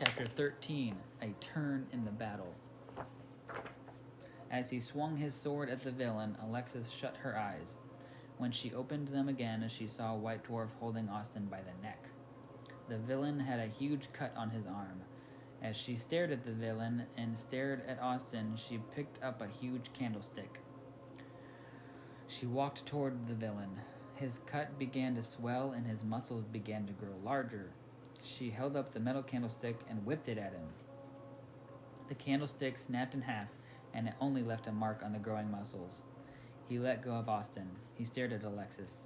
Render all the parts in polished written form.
Chapter 13, A Turn in the Battle. As he swung his sword at the villain, Alexis shut her eyes. When she opened them again, she saw White Dwarf holding Austin by the neck. The villain had a huge cut on his arm. As she stared at the villain and stared at Austin, she picked up a huge candlestick. She walked toward the villain. His cut began to swell and his muscles began to grow larger. She held up the metal candlestick and whipped it at him. The candlestick snapped in half, and it only left a mark on the growing muscles. He let go of Austin. He stared at Alexis.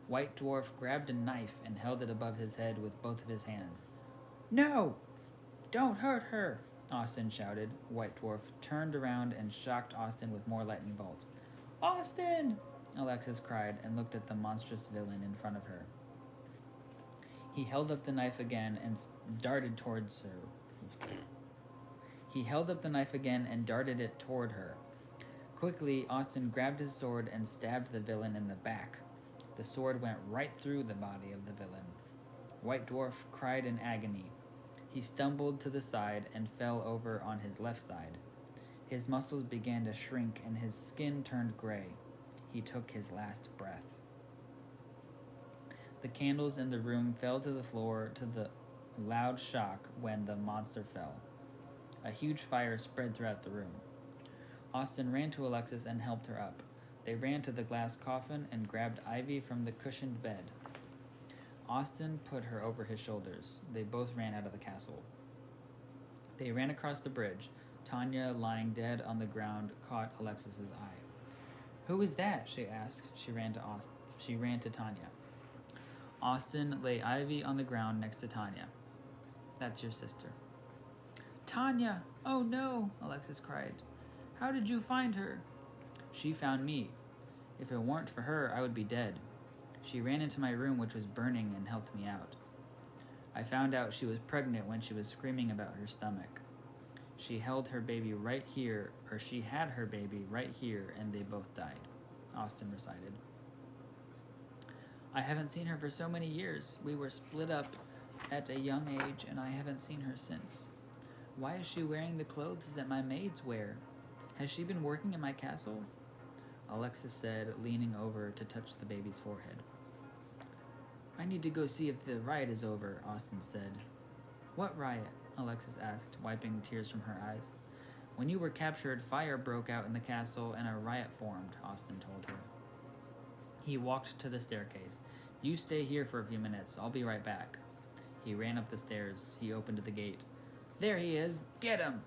White Dwarf grabbed a knife and held it above his head with both of his hands. "No! Don't hurt her!" Austin shouted. White Dwarf turned around and shocked Austin with more lightning bolts. "Austin!" Alexis cried and looked at the monstrous villain in front of her. He held up the knife again and darted towards her. He held up the knife again and darted it toward her. Quickly, Austin grabbed his sword and stabbed the villain in the back. The sword went right through the body of the villain. White Dwarf cried in agony. He stumbled to the side and fell over on his left side. His muscles began to shrink and his skin turned gray. He took his last breath. The candles in the room fell to the floor to the loud shock when the monster fell. A huge fire spread throughout the room. Austin ran to Alexis and helped her up. They ran to the glass coffin and grabbed Ivy from the cushioned bed. Austin put her over his shoulders. They both ran out of the castle. They ran across the bridge. Tanya, lying dead on the ground, caught Alexis's eye. "Who is that?" she asked. She ran to Tanya. Austin lay Ivy on the ground next to Tanya. "That's your sister." "Tanya! Oh no!" Alexis cried. "How did you find her?" "She found me. If it weren't for her, I would be dead. She ran into my room, which was burning, and helped me out. I found out she was pregnant when she was screaming about her stomach. She held her baby right here, or she had her baby right here, and they both died," Austin recited. "I haven't seen her for so many years. We were split up at a young age, and I haven't seen her since. Why is she wearing the clothes that my maids wear? Has she been working in my castle?" Alexis said, leaning over to touch the baby's forehead. "I need to go see if the riot is over," Austin said. "What riot?" Alexis asked, wiping tears from her eyes. "When you were captured, fire broke out in the castle and a riot formed," Austin told her. He walked to the staircase. "You stay here for a few minutes. I'll be right back." He ran up the stairs. He opened the gate. "There he is! Get him!"